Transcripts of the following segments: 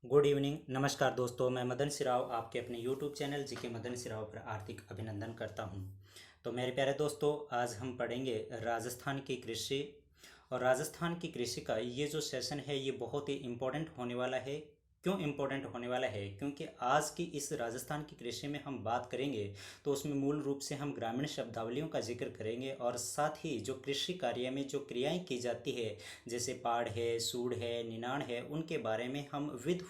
Good evening. नमस्कार दोस्तों, मैं मदन सिराव आपके अपने यूट्यूब चैनल जी के मदन सिराव पर हार्दिक अभिनंदन करता हूं। तो मेरे प्यारे दोस्तों, आज हम पढ़ेंगे राजस्थान की कृषि। और राजस्थान की कृषि का ये जो सेशन है ये बहुत ही इम्पोर्टेंट होने वाला है। क्यों इम्पोर्टेंट होने वाला है? क्योंकि आज की इस राजस्थान की कृषि में हम बात करेंगे तो उसमें मूल रूप से हम ग्रामीण शब्दावलियों का जिक्र करेंगे और साथ ही जो कृषि कार्य में जो क्रियाएं की जाती है, जैसे पाड़ है, सूड़ है, निनाण है, उनके बारे में हम विद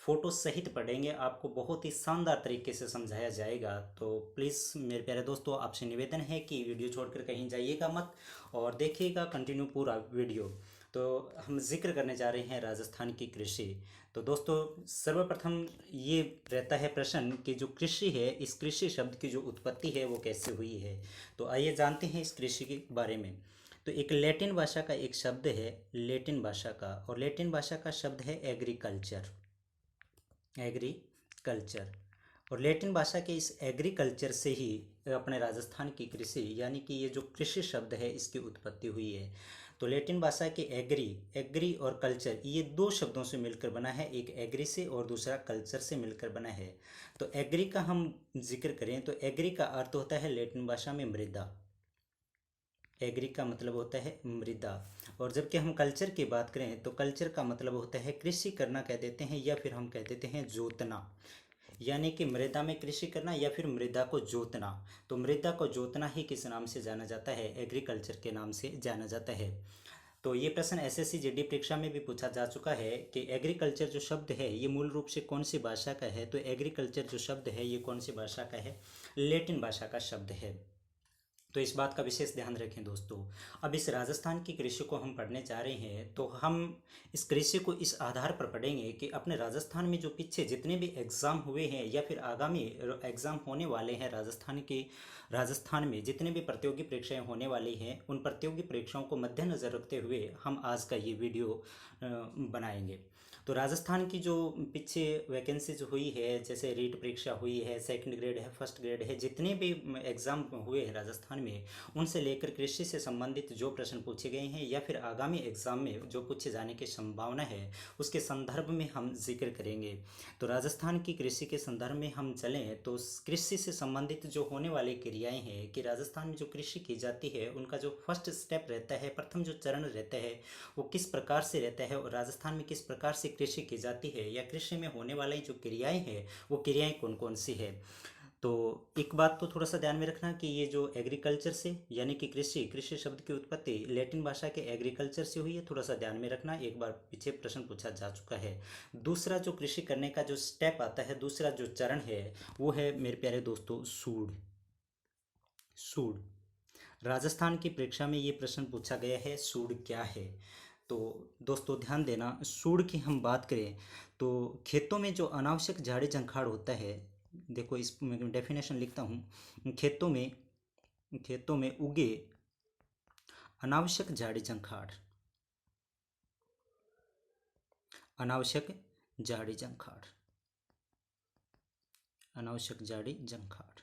फोटो सहित पढ़ेंगे। आपको बहुत ही शानदार तरीके से समझाया जाएगा। तो प्लीज़ मेरे प्यारे दोस्तों, आपसे निवेदन है कि वीडियो छोड़कर कहीं जाइएगा मत और देखिएगा कंटिन्यू पूरा वीडियो। तो हम जिक्र करने जा रहे हैं राजस्थान की कृषि। तो दोस्तों, सर्वप्रथम ये रहता है प्रश्न कि जो कृषि है, इस कृषि शब्द की जो उत्पत्ति है वो कैसे हुई है। तो आइए जानते हैं इस कृषि के बारे में। तो एक लैटिन भाषा का एक शब्द है, लैटिन भाषा का, और लैटिन भाषा का शब्द है एग्रीकल्चर। एग्रीकल्चर। और लैटिन भाषा के इस एग्रीकल्चर से ही अपने राजस्थान की कृषि यानी कि ये जो कृषि शब्द है इसकी उत्पत्ति हुई है। तो लैटिन भाषा के एग्री एग्री और कल्चर ये दो शब्दों से मिलकर बना है, एक एग्री से और दूसरा कल्चर से मिलकर बना है। तो एग्री का हम जिक्र करें तो एग्री का अर्थ होता है लैटिन भाषा में मृदा। एग्री का मतलब होता है मृदा। और जबकि हम कल्चर की बात करें तो कल्चर का मतलब होता है कृषि करना कह देते हैं, या फिर हम कह देते हैं जोतना। यानी कि मृदा में कृषि करना या फिर मृदा को जोतना। तो मृदा को जोतना ही किस नाम से जाना जाता है? एग्रीकल्चर के नाम से जाना जाता है। तो ये प्रश्न एसएससी जीडी परीक्षा में भी पूछा जा चुका है कि एग्रीकल्चर जो शब्द है ये मूल रूप से कौन सी भाषा का है। तो एग्रीकल्चर जो शब्द है ये कौन सी भाषा का है? लैटिन भाषा का शब्द है। तो इस बात का विशेष ध्यान रखें दोस्तों। अब इस राजस्थान की कृषि को हम पढ़ने जा रहे हैं तो हम इस कृषि को इस आधार पर पढ़ेंगे कि अपने राजस्थान में जो पीछे जितने भी एग्ज़ाम हुए हैं या फिर आगामी एग्ज़ाम होने वाले हैं राजस्थान में जितने भी प्रतियोगी परीक्षाएं होने वाली हैं, उन प्रतियोगी परीक्षाओं को मद्देनज़र रखते हुए हम आज का ये वीडियो बनाएंगे। तो राजस्थान की जो पीछे वैकेंसीज हुई है, जैसे रीट परीक्षा हुई है, सेकंड ग्रेड है, फर्स्ट ग्रेड है, जितने भी एग्ज़ाम हुए हैं राजस्थान में, उनसे लेकर कृषि से संबंधित जो प्रश्न पूछे गए हैं या फिर आगामी एग्ज़ाम में जो पूछे जाने की संभावना है उसके संदर्भ में हम जिक्र करेंगे। तो राजस्थान की कृषि के संदर्भ में हम चलें तो कृषि से संबंधित जो होने वाली क्रियाएं हैं कि राजस्थान में जो कृषि की जाती है उनका जो फर्स्ट स्टेप रहता है, प्रथम जो चरण रहता है वो किस प्रकार से रहता है, और राजस्थान में किस प्रकार से कृषि की जाती है या कृषि में होने वाली जो क्रियाएं हैं वो क्रियाएं कौन कौन सी है। तो एक बात तो थोड़ा सा ध्यान में रखना कि ये जो एग्रीकल्चर से यानी कि कृषि कृषि शब्द की उत्पत्ति लैटिन भाषा के एग्रीकल्चर से हुई है, थोड़ा सा ध्यान में रखना। एक बार पीछे प्रश्न पूछा जा चुका है। दूसरा जो कृषि करने का जो स्टेप आता है, दूसरा जो चरण है वो है मेरे प्यारे दोस्तों सूढ़। सूढ़। राजस्थान की परीक्षा में ये प्रश्न पूछा गया है, सूढ़ क्या है। तो दोस्तों ध्यान देना, सूढ़ की हम बात करें तो खेतों में जो अनावश्यक झाड़ी झंखाड़ होता है, देखो इस डेफिनेशन लिखता हूँ। खेतों में उगे अनावश्यक झाड़ी झंखाड़, अनावश्यक झाड़ी झंखाड़, अनावश्यक झाड़ी झंखाड़।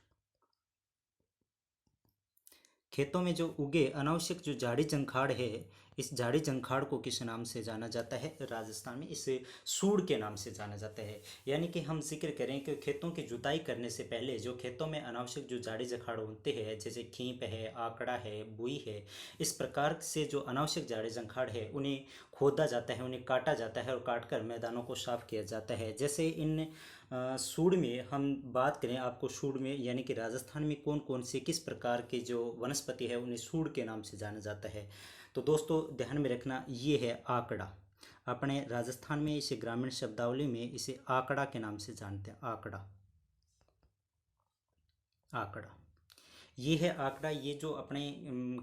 खेतों में जो उगे अनावश्यक जो झाड़ी झंखाड़ है, इस झाड़ी झंखाड़ को किस नाम से जाना जाता है? राजस्थान में इसे सूढ़ के नाम से जाना जाता है। यानी कि हम जिक्र करें कि खेतों की जुताई करने से पहले जो खेतों में अनावश्यक जो झाड़ी झंखाड़ होते हैं, जैसे खींप है, आकड़ा है, बुई है, इस प्रकार से जो अनावश्यक झाड़ी झंखाड़ है उन्हें खोदा जाता है, उन्हें काटा जाता है और काट कर मैदानों को साफ किया जाता है। जैसे इन सूढ़ में हम बात करें, आपको सूढ़ में यानी कि राजस्थान में कौन कौन से किस प्रकार के जो वनस्पति है उन्हें सूढ़ के नाम से जाना जाता है। तो दोस्तों ध्यान में रखना, ये है आकड़ा। अपने राजस्थान में इसे ग्रामीण शब्दावली में इसे आकड़ा के नाम से जानते हैं। आकड़ा, आकड़ा, ये है आकड़ा। ये जो अपने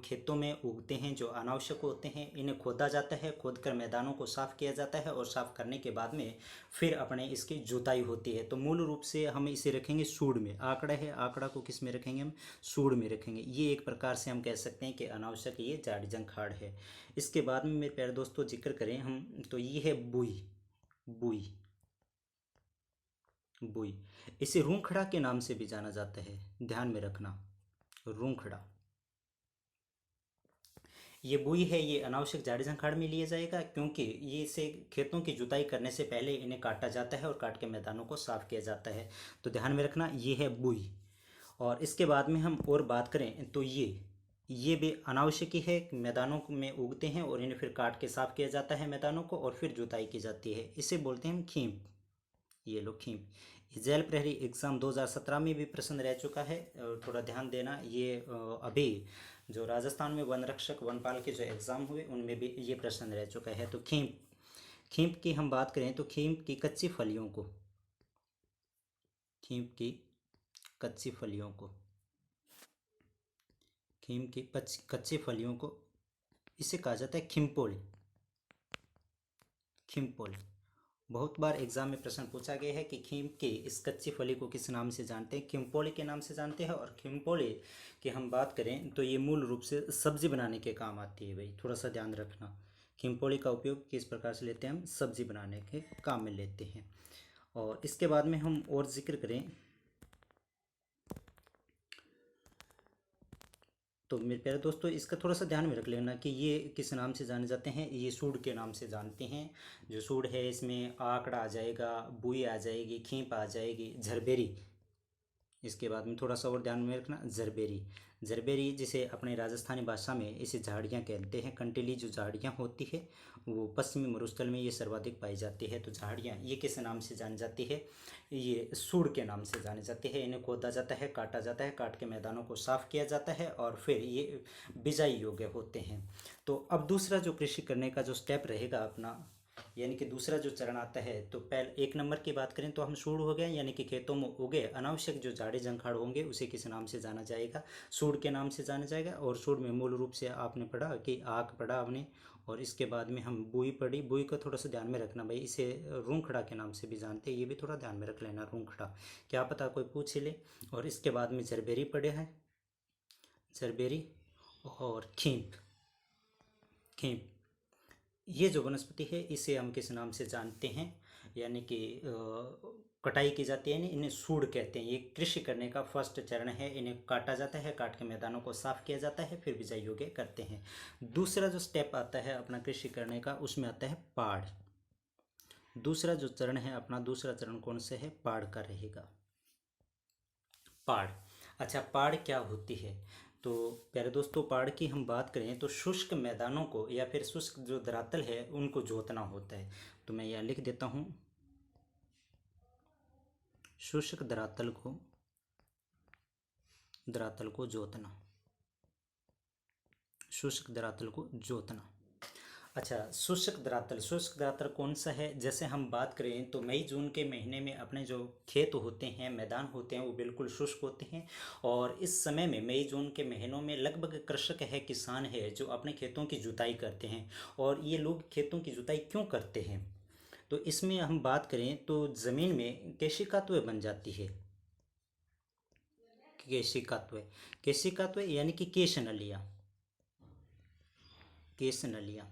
खेतों में उगते हैं, जो अनावश्यक होते हैं, इन्हें खोदा जाता है, खोद कर मैदानों को साफ़ किया जाता है और साफ़ करने के बाद में फिर अपने इसकी जुताई होती है। तो मूल रूप से हम इसे रखेंगे सूढ़ में। आकड़ा है, आकड़ा को किस में रखेंगे? हम सूढ़ में रखेंगे। ये एक प्रकार से हम कह सकते हैं कि अनावश्यक ये झाड़ी झंखाड़ है। इसके बाद में मेरे प्यारे दोस्तों जिक्र करें हम तो ये है बुई। बुई, बुई, इसे रूंखड़ा के नाम से भी जाना जाता है, ध्यान में रखना। रूंखड़ा, ये बुई है, ये अनावश्यक झाड़ी झंखाड़ में लिया जाएगा, क्योंकि ये इसे खेतों की जुताई करने से पहले इन्हें काटा जाता है और काट के मैदानों को साफ किया जाता है। तो ध्यान में रखना, ये है बुई। और इसके बाद में हम और बात करें तो ये भी अनावश्यक ही है, मैदानों में उगते हैं और इन्हें फिर काट के साफ किया जाता है मैदानों को, और फिर जुताई की जाती है। इसे बोलते हैं हम खींप। ये लो खींप। जेल प्रहरी एग्ज़ाम 2017 में भी प्रश्न रह चुका है, और थोड़ा ध्यान देना। ये अभी जो राजस्थान में वन रक्षक वनपाल के जो एग्ज़ाम हुए उनमें भी ये प्रश्न रह चुका है। तो खींप, खींप की हम बात करें तो खींप की कच्ची फलियों को, खींप की कच्ची फलियों को, खींप की कच्ची फलियों को इसे कहा जाता है खिम्पोली। खिम्पोली बहुत बार एग्जाम में प्रश्न पूछा गया है कि खींप की इस कच्ची फली को किस नाम से जानते हैं। खिम्पोली के नाम से जानते हैं। और खिम्पोली की हम बात करें तो ये मूल रूप से सब्जी बनाने के काम आती है भाई, थोड़ा सा ध्यान रखना। खिम्पोली का उपयोग किस प्रकार से लेते हैं, हम सब्जी बनाने के काम में लेते हैं। और इसके बाद में हम और जिक्र करें तो मेरे प्यारे दोस्तों, इसका थोड़ा सा ध्यान में रख लेना कि ये किस नाम से जाने जाते हैं। ये सूड के नाम से जानते हैं। जो सूड है इसमें आकड़ा आ जाएगा, बुई आ जाएगी, खींप आ जाएगी, झरबेरी। इसके बाद में थोड़ा सा और ध्यान में रखना, जरबेरी। जरबेरी जिसे अपने राजस्थानी भाषा में इसे झाड़ियाँ कहते हैं। कंटीली जो झाड़ियाँ होती है वो पश्चिमी मरुस्थल में ये सर्वाधिक पाई जाती है। तो झाड़ियाँ ये किस नाम से जानी जाती है, ये सूड़ के नाम से जानी जाती है। इन्हें खोदा जाता है, काटा जाता है, काट के मैदानों को साफ किया जाता है और फिर ये बिजाई योग्य होते हैं। तो अब दूसरा जो कृषि करने का जो स्टेप रहेगा अपना, यानी कि दूसरा जो चरण आता है, तो पहले 1 नंबर की बात करें तो हम सूड़ हो गया, यानी कि खेतों में उगे अनावश्यक जो झाड़ी झंखाड़ होंगे उसे किस नाम से जाना जाएगा, सूड़ के नाम से जाना जाएगा। और सूड़ में मूल रूप से आपने पढ़ा कि आक पढ़ा आपने, और इसके बाद में हम बुई पढ़ी। बुई को थोड़ा सा ध्यान में रखना भाई, इसे रूंखड़ा के नाम से भी जानते हैं, ये भी थोड़ा ध्यान में रख लेना, रूंखड़ा, क्या पता कोई पूछ ही ले। और इसके बाद में जरबेरी पढ़े हैं, जरबेरी। और खींप, खींप ये जो वनस्पति है इसे हम किस नाम से जानते हैं, यानी कि कटाई की जाती है, इन्हें सूड़ कहते हैं। ये कृषि करने का फर्स्ट चरण है। इन्हें काटा जाता है, काट के मैदानों को साफ किया जाता है, फिर बिजाई योग्य करते हैं। दूसरा जो स्टेप आता है अपना कृषि करने का, उसमें आता है पाड़। दूसरा जो चरण है अपना, दूसरा चरण कौन सा है, पाड़ का रहेगा, पाड़। अच्छा, पाड़ क्या होती है, तो प्यारे दोस्तों पाड़ की हम बात करें तो शुष्क मैदानों को या फिर शुष्क जो धरातल है उनको जोतना होता है। तो मैं यहाँ लिख देता हूँ, शुष्क धरातल को जोतना, शुष्क धरातल को जोतना। अच्छा, शुष्क धरातल कौन सा है, जैसे हम बात करें तो मई जून के महीने में अपने जो खेत होते हैं, मैदान होते हैं, वो बिल्कुल शुष्क होते हैं। और इस समय में मई जून के महीनों में लगभग कृषक है, किसान है, जो अपने खेतों की जुताई करते हैं। और ये लोग खेतों की जुताई क्यों करते हैं, तो इसमें हम बात करें तो ज़मीन में केशिकात्व बन जाती है। केशिकात्व, केशिकात्व यानी कि केश नलियाँ, केश नलियाँ।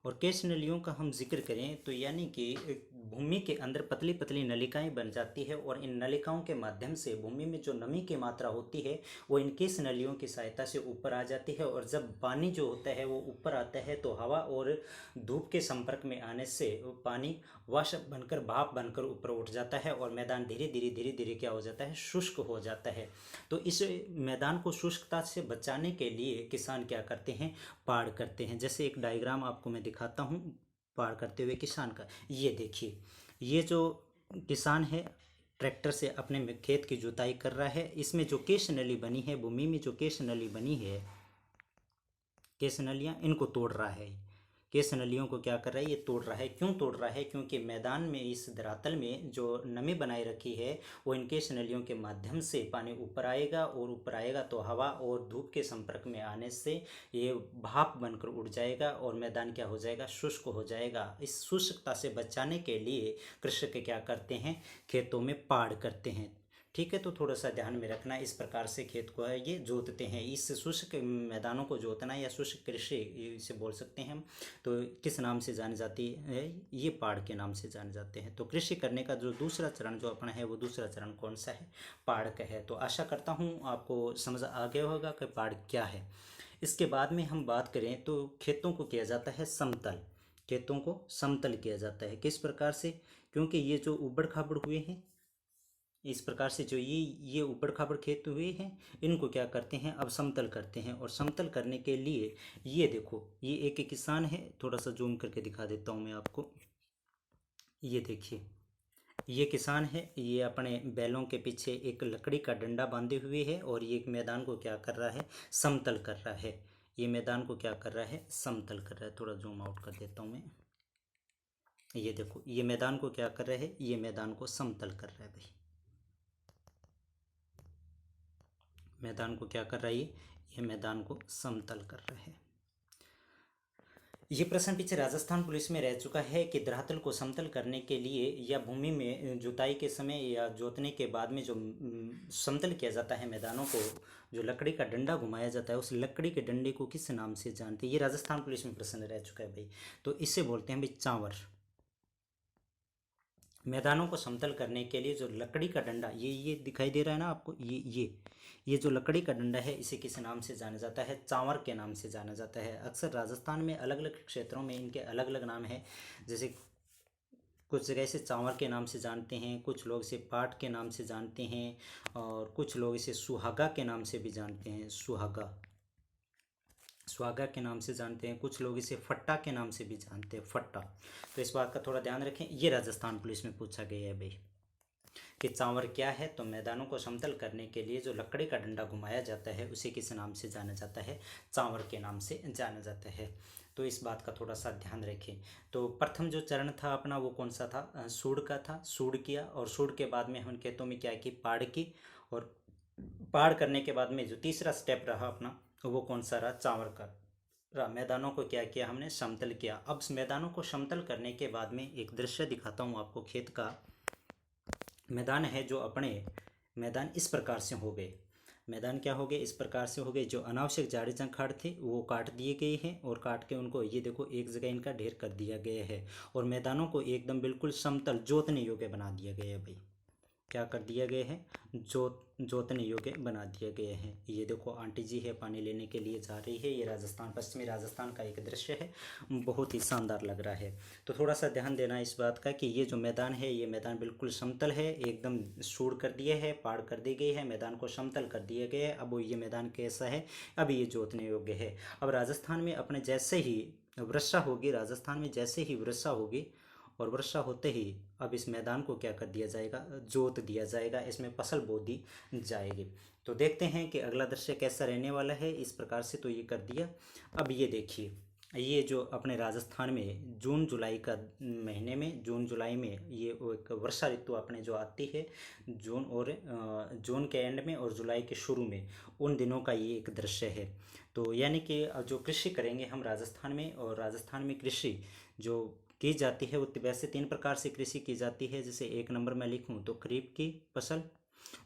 और केश नलियों का हम जिक्र करें तो यानी कि भूमि के अंदर पतली पतली नलिकाएं बन जाती है, और इन नलिकाओं के माध्यम से भूमि में जो नमी की मात्रा होती है वो इन केश नलियों की सहायता से ऊपर आ जाती है। और जब पानी जो होता है वो ऊपर आता है तो हवा और धूप के संपर्क में आने से पानी वाष्प बनकर, भाप बनकर ऊपर उठ जाता है, और मैदान धीरे धीरे धीरे धीरे क्या हो जाता है, शुष्क हो जाता है। तो इस मैदान को शुष्कता से बचाने के लिए किसान क्या करते हैं, पाड़ करते हैं। जैसे एक डायग्राम आपको मैं दिखाता हूँ पाड़ करते हुए किसान का। ये देखिए, ये जो किसान है ट्रैक्टर से अपने खेत की जुताई कर रहा है। इसमें जो केश नली बनी है, भूमि में जो केश नली बनी है, केश नलियाँ, इनको तोड़ रहा है। केश नलियों को क्या कर रहा है, ये तोड़ रहा है। क्यों तोड़ रहा है, क्योंकि मैदान में इस धरातल में जो नमी बनाए रखी है वो इन केश नलियों के माध्यम से पानी ऊपर आएगा, और ऊपर आएगा तो हवा और धूप के संपर्क में आने से ये भाप बनकर उड़ जाएगा और मैदान क्या हो जाएगा, शुष्क हो जाएगा। इस शुष्कता से बचाने के लिए कृषक क्या करते हैं, खेतों में पाड़ करते हैं। ठीक है, तो थोड़ा सा ध्यान में रखना, इस प्रकार से खेत को है ये जोतते हैं। इस शुष्क मैदानों को जोतना या शुष्क कृषि इसे बोल सकते हैं हम। तो किस नाम से जानी जाती है, ये पाड़ के नाम से जाने जाते हैं। तो कृषि करने का जो दूसरा चरण जो अपना है वो दूसरा चरण कौन सा है, पाड़ का है। तो आशा करता हूँ आपको समझ आ गया होगा कि पाड़ क्या है। इसके बाद में हम बात करें तो खेतों को किया जाता है समतल। खेतों को समतल किया जाता है किस प्रकार से, क्योंकि ये जो ऊबड़ खाबड़ हुए हैं, इस प्रकार से जो ये ऊबड़ खाबड़ खेत हुए हैं, इनको क्या करते हैं अब समतल करते हैं। और समतल करने के लिए ये देखो, ये एक किसान है, थोड़ा सा जूम करके दिखा देता हूँ मैं आपको। ये देखिए, ये किसान है, ये अपने बैलों के पीछे एक लकड़ी का डंडा बांधे हुए है और ये एक मैदान को क्या कर रहा है, समतल कर रहा है। ये मैदान को क्या कर रहा है, समतल कर रहा है। थोड़ा जूम आउट कर देता हूँ मैं। ये देखो, ये मैदान को क्या कर रहा है, ये मैदान को समतल कर रहा है भाई। मैदान को क्या कर रहा है, ये मैदान को समतल कर रहा है। ये प्रश्न पीछे राजस्थान पुलिस में रह चुका है कि धरातल को समतल करने के लिए या भूमि में जुताई के समय या जोतने के बाद में जो समतल किया जाता है मैदानों को, जो लकड़ी का डंडा घुमाया जाता है, उस लकड़ी के डंडे को किस नाम से जानते हैं। ये राजस्थान पुलिस में प्रश्न रह चुका है भाई। तो इसे बोलते हैं भाई चांवर। मैदानों को समतल करने के लिए जो लकड़ी का डंडा, ये दिखाई दे रहा है ना आपको, ये जो लकड़ी का डंडा है, इसे किस नाम से जाना जाता है, चांवर के नाम से जाना जाता है। अक्सर राजस्थान में अलग अलग क्षेत्रों में इनके अलग अलग नाम हैं। जैसे कुछ जगह इसे चांवर के नाम से जानते हैं, कुछ लोग इसे पाट के नाम से जानते हैं, और कुछ लोग इसे सुहागा के नाम से भी जानते हैं। सुहागा के नाम से जानते हैं। कुछ लोग इसे फट्टा के नाम से भी जानते हैं, फट्टा। तो इस बात का थोड़ा ध्यान रखें। ये राजस्थान पुलिस में पूछा गया है भाई कि चांवर क्या है। तो मैदानों को समतल करने के लिए जो लकड़ी का डंडा घुमाया जाता है, उसे किस नाम से जाना जाता है, चांवर के नाम से जाना जाता है। तो इस बात का थोड़ा सा ध्यान रखें। तो प्रथम जो चरण था अपना, वो कौन सा था, सूड़ का था। सूड़ किया, और सूड़ के बाद में हम खेतों में क्या की, पाड़ की। और पाड़ करने के बाद में जो तीसरा स्टेप रहा अपना, वो कौन सा रहा, चांवर का। मैदानों को क्या किया हमने, समतल किया। अब मैदानों को समतल करने के बाद में एक दृश्य दिखाता हूँ आपको। खेत का मैदान है, जो अपने मैदान इस प्रकार से हो गए। मैदान क्या हो गए, इस प्रकार से हो गए। जो अनावश्यक झाड़ी झंखाड़ थे वो काट दिए गए हैं, और काट के उनको ये देखो एक जगह इनका ढेर कर दिया गया है। और मैदानों को एकदम बिल्कुल समतल जोतने योग्य बना दिया गया है भाई। क्या कर दिया गया है, जोतने योग्य बना दिया गया है। ये देखो आंटी जी है, पानी लेने के लिए जा रही है। ये राजस्थान, पश्चिमी राजस्थान का एक दृश्य है, बहुत ही शानदार लग रहा है। तो थोड़ा सा ध्यान देना इस बात का कि ये जो मैदान है, ये मैदान बिल्कुल समतल है, एकदम सूड़ कर दिया है, पाड़ कर दी गई है, मैदान को समतल कर दिया गया है। अब वो ये मैदान कैसा है, अब ये जोतने योग्य है। अब राजस्थान में अपने जैसे ही वर्षा होगी, राजस्थान में जैसे ही वर्षा होगी, और वर्षा होते ही अब इस मैदान को क्या कर दिया जाएगा, जोत दिया जाएगा, इसमें फसल बो दी जाएगी। तो देखते हैं कि अगला दृश्य कैसा रहने वाला है। इस प्रकार से तो ये कर दिया। अब ये देखिए, ये जो अपने राजस्थान में जून जुलाई का महीने में, जून जुलाई में ये एक वर्षा ऋतु अपने जो आती है, जून के एंड में और जुलाई के शुरू में, उन दिनों का ये एक दृश्य है। तो यानी कि जो कृषि करेंगे हम राजस्थान में, और राजस्थान में कृषि जो की जाती है, वो वैसे 3 प्रकार से कृषि की जाती है। जैसे 1 नंबर में लिखूं तो खरीफ की फसल,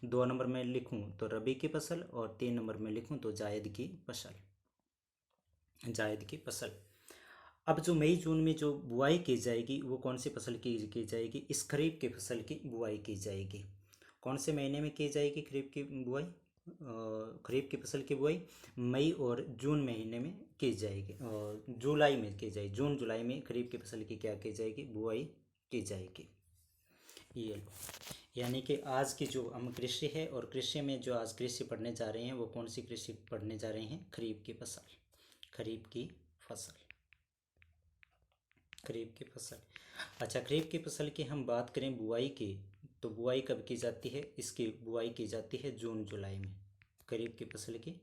2 नंबर में लिखूं तो रबी की फसल, और 3 नंबर में लिखूं तो जायद की फसल। जायद की फसल। अब जो मई जून में जो बुआई की जाएगी, वो कौन सी फसल की जाएगी, इस खरीफ की फसल की बुआई की जाएगी। कौन से महीने में की जाएगी खरीफ की बुआई, खरीफ की फसल की बुआई मई और जून महीने में की जाएगी, और जुलाई में की जाएगी। जून जुलाई में खरीफ की फसल की क्या की जाएगी, बुआई की जाएगी। ये लो, यानी कि आज की जो हम कृषि है, और कृषि में जो आज कृषि पढ़ने जा रहे हैं, वो कौन सी कृषि पढ़ने जा रहे हैं, खरीफ की फसल। खरीफ की फसल, खरीफ की फसल। अच्छा, खरीफ की फसल की हम बात करें बुआई की, तो बुआई कब की जाती है, इसकी बुआई की जाती है जून जुलाई में। खरीफ की फसल की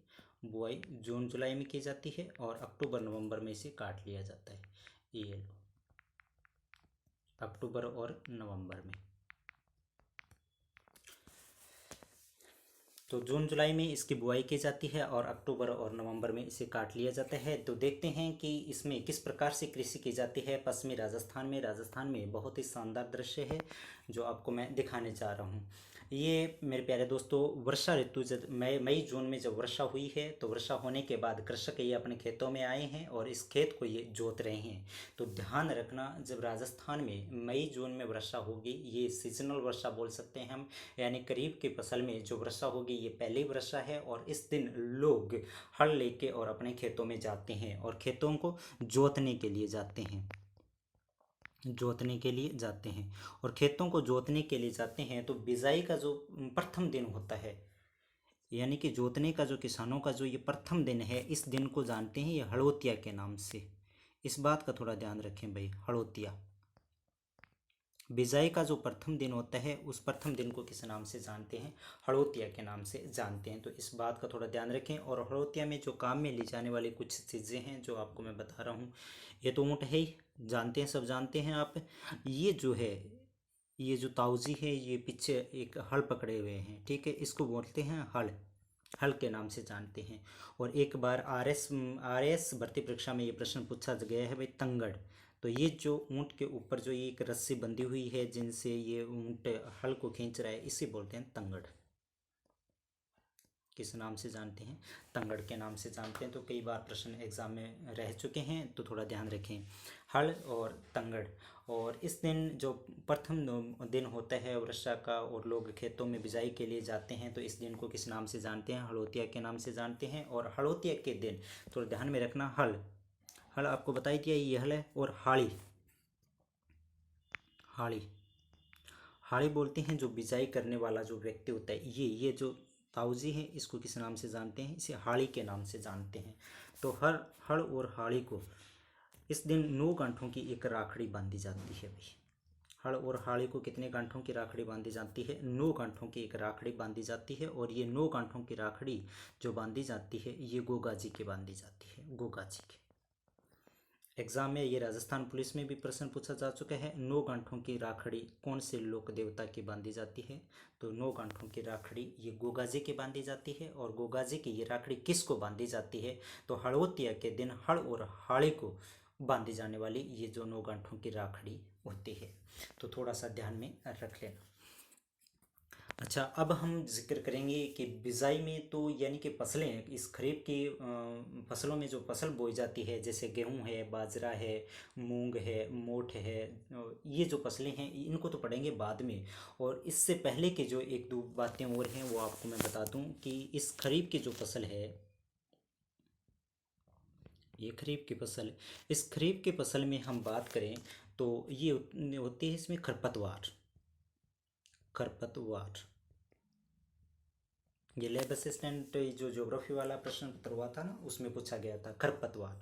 बुआई जून जुलाई में की जाती है, और अक्टूबर नवंबर में इसे काट लिया जाता है। ये लो, अक्टूबर और नवंबर में। तो जून जुलाई में इसकी बुआई की जाती है, और अक्टूबर और नवंबर में इसे काट लिया जाता है। तो देखते हैं कि इसमें किस प्रकार से कृषि की जाती है पश्चिमी राजस्थान में। राजस्थान में बहुत ही शानदार दृश्य है जो आपको मैं दिखाने जा रहा हूँ। ये मेरे प्यारे दोस्तों, वर्षा ऋतु जब मई जून में जब वर्षा हुई है, तो वर्षा होने के बाद कृषक ये अपने खेतों में आए हैं, और इस खेत को ये जोत रहे हैं। तो ध्यान रखना, जब राजस्थान में मई जून में वर्षा होगी, ये सीजनल वर्षा बोल सकते हैं हम, यानी खरीफ की फसल में जो वर्षा होगी, ये पहली वर्षा है और इस दिन लोग हल लेके और अपने खेतों में जाते हैं और खेतों को जोतने के लिए जाते हैं, जोतने के लिए जाते हैं। और खेतों को जोतने के लिए जाते हैं तो बिजाई का जो प्रथम दिन होता है, यानी कि जोतने का जो किसानों का जो ये प्रथम दिन है, इस दिन को जानते हैं ये हड़ोतिया के नाम से। इस बात का थोड़ा ध्यान रखें भाई, हड़ोतिया। बिजाई का जो प्रथम दिन होता है उस प्रथम दिन को किस नाम से जानते हैं? हड़ोतिया के नाम से जानते हैं। तो इस बात का थोड़ा ध्यान रखें। और हड़ोतिया में जो काम में ली जाने वाली कुछ चीज़ें हैं जो आपको मैं बता रहा हूँ, ये तो ऊँट है ही, जानते हैं, सब जानते हैं आप। ये जो है, ये जो ताऊजी है, ये पीछे एक हल पकड़े हुए हैं, ठीक है, इसको बोलते हैं हल, हल के नाम से जानते हैं। और एक बार आर एस भर्ती परीक्षा में ये प्रश्न पूछा गया है भाई, तंगड़। तो ये जो ऊँट के ऊपर जो ये एक रस्सी बंधी हुई है जिनसे ये ऊँट हल को खींच रहा है, इसे बोलते हैं तंगड़। किस नाम से जानते हैं? तंगड़ के नाम से जानते हैं। तो कई बार प्रश्न एग्जाम में रह चुके हैं, तो थोड़ा ध्यान रखें, हल और तंगड़। और इस दिन जो प्रथम दिन होता है वर्षा का और लोग खेतों में बिजाई के लिए जाते हैं, तो इस दिन को किस नाम से जानते हैं? हड़ोतिया के नाम से जानते हैं। और हड़ोतिया के दिन थोड़ा ध्यान में रखना, हल, हल आपको बताई दिया ये हल है। और हाड़ी, हाड़ी, हाड़ी बोलते हैं जो बिजाई करने वाला जो व्यक्ति होता है, ये जो ताऊजी है, इसको किस नाम से जानते हैं? इसे हाड़ी के नाम से जानते हैं। तो हर हड़ और हाड़ी को इस दिन 9 गांठों की एक राखड़ी बांधी जाती है भाई। हड़ और हाड़ी को कितने गांठों की राखड़ी बांधी जाती है? 9 गांठों की एक राखड़ी बांधी जाती है। और ये 9 गांठों की राखड़ी जो बांधी जाती है, ये गोगा जी के बांधी जाती है, गोगा जी के। एग्जाम में ये राजस्थान पुलिस में भी प्रश्न पूछा जा चुका है, 9 गांठों की राखड़ी कौन से लोक देवता की बांधी जाती है? तो 9 गांठों की राखड़ी ये गोगाजी की बांधी जाती है। और गोगाजी की ये राखड़ी किसको बांधी जाती है? तो हड़ोतिया के दिन हड़ और हाड़ी को बांधी जाने वाली ये जो 9 गांठों की राखड़ी होती है। तो थोड़ा सा ध्यान में रख लेना। अच्छा, अब हम जिक्र करेंगे कि बिजाई में तो यानी कि फसलें, इस खरीफ की फसलों में जो फसल बोई जाती है, जैसे गेहूं है, बाजरा है, मूंग है, मोठ है, ये जो फसलें हैं इनको तो पढ़ेंगे बाद में। और इससे पहले के जो एक दो बातें और हैं वो आपको मैं बता दूं कि इस खरीफ की जो फसल है, ये खरीफ की फसल, इस खरीफ की फसल में हम बात करें तो ये होती है इसमें खरपतवार, खरपतवार। ये लैब असिस्टेंट जो ज्योग्राफी वाला प्रश्न पत्र हुआ था ना, उसमें पूछा गया था खरपतवार।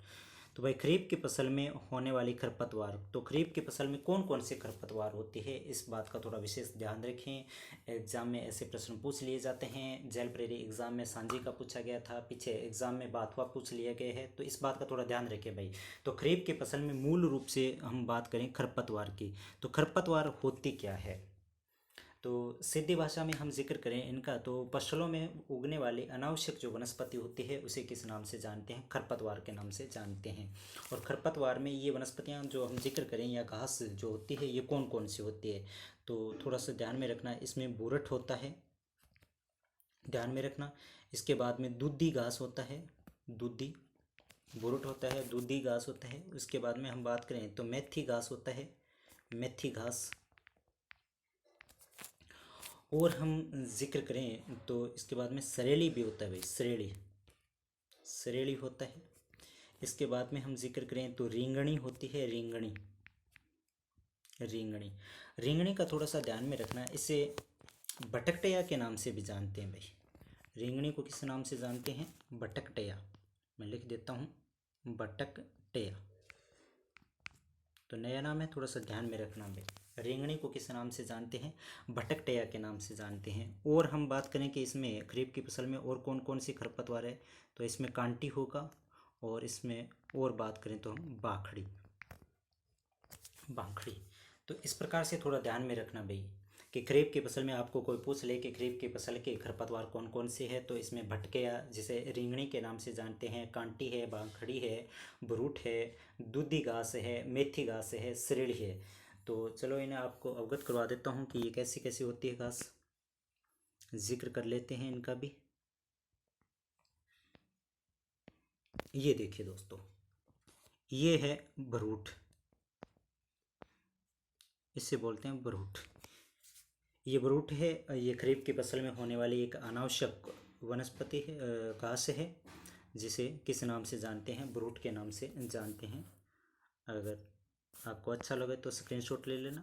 तो भाई खरीफ की फसल में होने वाली खरपतवार, तो खरीफ की फसल में कौन कौन से खरपतवार होती है, इस बात का थोड़ा विशेष ध्यान रखें। एग्जाम में ऐसे प्रश्न पूछ लिए जाते हैं। जेल प्रेरी एग्जाम में सांझी का पूछा गया था, पीछे एग्जाम में बाथवा पूछ लिया गया है, तो इस बात का थोड़ा ध्यान रखें भाई। तो खरीफ की फसल में मूल रूप से हम बात करें खरपतवार की, तो खरपतवार होती क्या है? तो सीधी भाषा में हम जिक्र करें इनका, तो फसलों में उगने वाली अनावश्यक जो वनस्पति होती है उसे किस नाम से जानते हैं? खरपतवार के नाम से जानते हैं। और खरपतवार में ये वनस्पतियां जो हम जिक्र करें या घास जो होती है, ये कौन कौन सी होती है? तो थोड़ा सा ध्यान में रखना, इसमें बूरट होता है, ध्यान में रखना। इसके बाद में दूधी घास होता है, दूधी, बूरट होता है, दूधी घास होता है। उसके बाद में हम बात करें तो मेथी घास होता है, मेथी घास। और हम जिक्र करें तो इसके बाद में सरेली भी होता है भाई, सरेली, सरेली होता है। इसके बाद में हम जिक्र करें तो रिंगणी होती है, रिंगणी, रिंगणी। रिंगणी का थोड़ा सा ध्यान में रखना, इसे भटकटया के नाम से भी जानते हैं भाई। रिंगणी को किस नाम से जानते हैं? भटकटया। मैं लिख देता हूँ, भटकटया। तो नया नाम है, थोड़ा सा ध्यान में रखना भाई। रेंगणी को किस नाम से जानते हैं? भटकटया के नाम से जानते हैं। और हम बात करें कि इसमें खरीफ की फसल में और कौन कौन सी खरपतवार है, तो इसमें कांटी होगा। और इसमें और बात करें तो हम बाखड़ी, बाखड़ी। तो इस प्रकार से थोड़ा ध्यान में रखना भाई कि खरीफ की फसल में आपको कोई पूछ ले कि खरीफ की फसल के खरपतवार कौन कौन से है, तो इसमें भटकया जिसे रिंगणी के नाम से जानते हैं, कांटी है, बाखड़ी है, बरूट है, दूधी घास है, मेथी घास है, सरेली है। तो चलो इन्हें आपको अवगत करवा देता हूँ कि ये कैसी कैसी होती है घास, जिक्र कर लेते हैं इनका भी। ये देखिए दोस्तों, ये है बरूट, इसे बोलते हैं बरूट। ये बरूट है। ये खरीफ की फसल में होने वाली एक अनावश्यक वनस्पति है, घास है, जिसे किस नाम से जानते हैं? बरूट के नाम से जानते हैं। अगर आपको अच्छा लगे तो स्क्रीनशॉट ले लेना।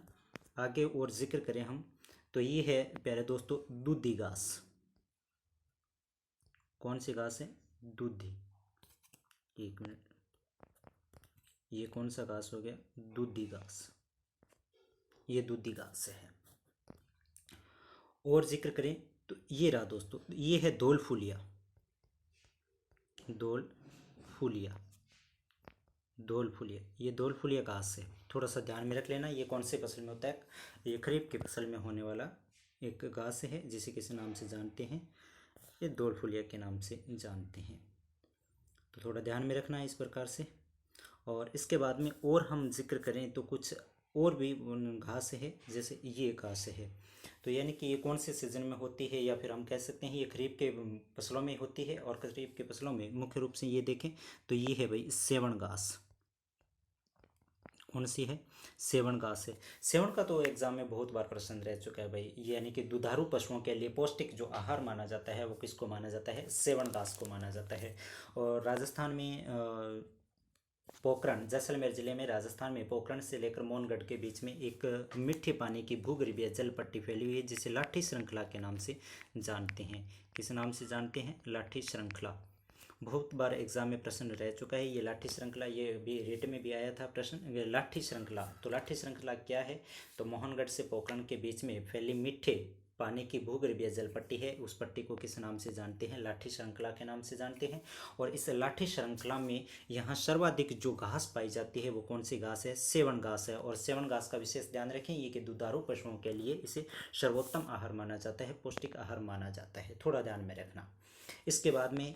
आगे और जिक्र करें हम तो ये है प्यारे दोस्तों दूधी घास। कौन सी घास है? दूधी। एक मिनट, ये कौन सा घास हो गया? दूधी घास। ये दूधी घास है। और जिक्र करें तो ये रहा दोस्तों, ये है धौल फूलिया। धौल फूलिया, धौल फूलिया, ये धौल फूलिया घास है। थोड़ा सा ध्यान में रख लेना, ये कौन से फसल में होता है? ये खरीफ की फसल में होने वाला एक घास है, जिसे किस नाम से जानते हैं? ये धौल फूलिया के नाम से जानते हैं। तो थोड़ा ध्यान में रखना है इस प्रकार से। और इसके बाद में और हम जिक्र करें तो कुछ और भी घास है, जैसे ये घास है। तो यानी कि ये कौन से सीज़न में होती है, या फिर हम कह सकते हैं ये खरीफ के फसलों में होती है। और खरीफ के फसलों में मुख्य रूप से ये देखें तो ये है भाई सेवन घास। कौन सी है? सेवन घास है। सेवन का तो एग्जाम में बहुत बार प्रश्न रह चुका है भाई। यानी कि दुधारू पशुओं के लिए पौष्टिक जो आहार माना जाता है वो किसको माना जाता है? सेवन घास को माना जाता है। और राजस्थान में पोखरण, जैसलमेर जिले में राजस्थान में पोखरण से लेकर मोहनगढ़ के बीच में एक मीठे पानी की भूगर्भीय जल पट्टी फैली हुई है, जिसे लाठी श्रृंखला के नाम से जानते हैं। किस नाम से जानते हैं? लाठी श्रृंखला। बहुत बार एग्जाम में प्रश्न रह चुका है ये लाठी श्रृंखला। ये भी रेट में भी आया था प्रश्न, ये लाठी श्रृंखला। तो लाठी श्रृंखला क्या है? तो मोहनगढ़ से पोखरण के बीच में फैली मीठे पानी की भूगर्भीय जल पट्टी है। उस पट्टी को किस नाम से जानते हैं? लाठी श्रृंखला के नाम से जानते हैं। और इस लाठी श्रृंखला में यहाँ सर्वाधिक जो घास पाई जाती है वो कौन सी घास है? सेवन घास है। और सेवन घास का विशेष ध्यान रखें, ये कि दुधारू पशुओं के लिए इसे सर्वोत्तम आहार माना जाता है, पौष्टिक आहार माना जाता है। थोड़ा ध्यान में रखना। इसके बाद में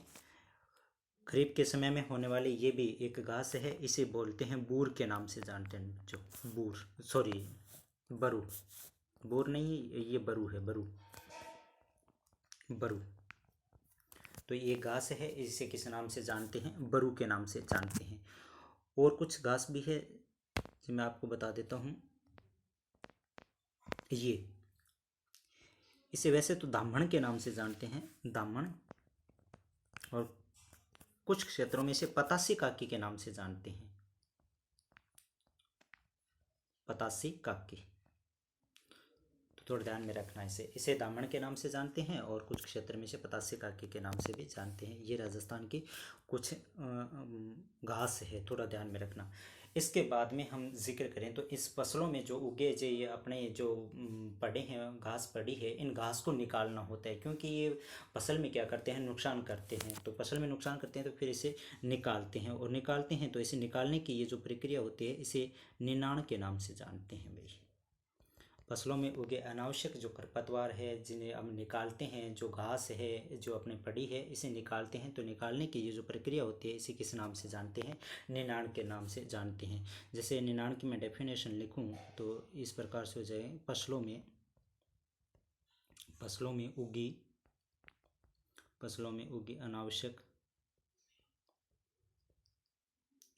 खरीफ के समय में होने वाली ये भी एक घास है, इसे बोलते हैं बूर के नाम से जानते हैं। जो बूर, सॉरी बरू, बूर नहीं, ये बरू है, बरू, बरू। तो ये घास है, इसे किस नाम से जानते हैं? बरू के नाम से जानते हैं। और कुछ घास भी है जो मैं आपको बता देता हूँ। ये इसे वैसे तो दामन के नाम से जानते हैं, दामन। और कुछ क्षेत्रों में इसे पतासी काकी के नाम से जानते हैं, पतासी काकी। तो थोड़ा ध्यान में रखना, इसे दामन के नाम से जानते हैं और कुछ क्षेत्र में इसे पतासी काकी के नाम से भी जानते हैं। ये राजस्थान की कुछ घास है, थोड़ा ध्यान में रखना। इसके बाद में हम जिक्र करें तो इस फसलों में जो उगे जो ये अपने जो पड़े हैं, घास पड़ी है, इन घास को निकालना होता है, क्योंकि ये फसल में क्या करते हैं? नुकसान करते हैं। तो फसल में नुकसान करते हैं तो फिर इसे निकालते हैं, और निकालते हैं तो इसे निकालने की ये जो प्रक्रिया होती है इसे निनाण के नाम से जानते हैं भाई। फसलों में उगे अनावश्यक जो खरपतवार है जिन्हें हम निकालते हैं, जो घास है जो अपने पड़ी है इसे निकालते हैं, तो निकालने की ये जो प्रक्रिया होती है इसे किस नाम से जानते हैं? निनाण के नाम से जानते हैं। जैसे निनाण की मैं डेफिनेशन लिखूं तो इस प्रकार से हो जाए, फसलों में उगी अनावश्यक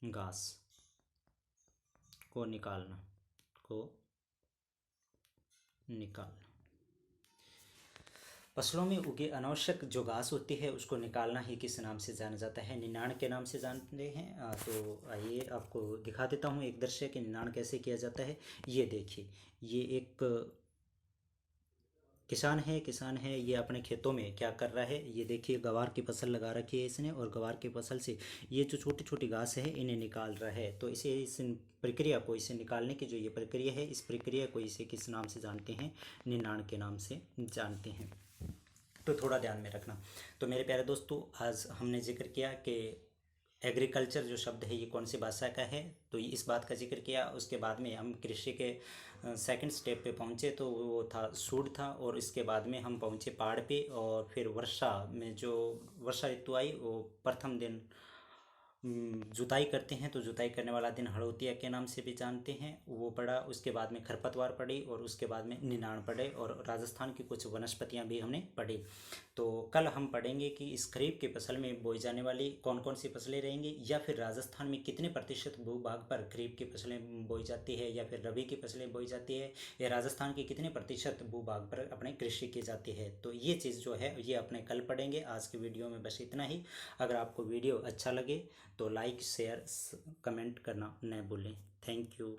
घास को निकालना, फसलों में उगे अनावश्यक जो घास होती है उसको निकालना ही किस नाम से जाना जाता है? निनाण के नाम से जानते हैं। तो आइए आपको दिखा देता हूँ एक दृश्य कि निनाण कैसे किया जाता है। ये देखिए, ये एक किसान है, ये अपने खेतों में क्या कर रहा है? ये देखिए गवार की फसल लगा रखी है इसने, और गवार की फसल से ये जो छोटी छोटी घास है इन्हें निकाल रहा है। तो इस प्रक्रिया को, इसे निकालने की जो ये प्रक्रिया है, इस प्रक्रिया को इसे किस नाम से जानते हैं? निनाण के नाम से जानते हैं। तो थोड़ा ध्यान में रखना। तो मेरे प्यारे दोस्तों, आज हमने जिक्र किया कि एग्रीकल्चर जो शब्द है ये कौन सी भाषा का है, तो इस बात का जिक्र किया। उसके बाद में हम कृषि के सेकंड स्टेप पे पहुँचे, तो वो था सूड था। और इसके बाद में हम पहुँचे पहाड़ पे, और फिर वर्षा में जो वर्षा ऋतु आई वो प्रथम दिन जुताई करते हैं तो जुताई करने वाला दिन हड़ौतिया के नाम से भी जानते हैं, वो पढ़ा। उसके बाद में खरपतवार पढ़ी और उसके बाद में निनाण पढ़े और राजस्थान की कुछ वनस्पतियां भी हमने पढ़ी। तो कल हम पढ़ेंगे कि इस खरीफ की फसल में बोई जाने वाली कौन कौन सी फसलें रहेंगी, या फिर राजस्थान में कितने प्रतिशत भूभाग पर खरीफ की फसलें बोई जाती है या फिर रबी की फसलें बोई जाती है, या राजस्थान के कितने प्रतिशत भूभाग पर अपने कृषि की जाती है। तो ये चीज़ जो है ये अपने कल पढ़ेंगे। आज के वीडियो में बस इतना ही। अगर आपको वीडियो अच्छा लगे तो लाइक शेयर कमेंट करना न भूलें। Thank you.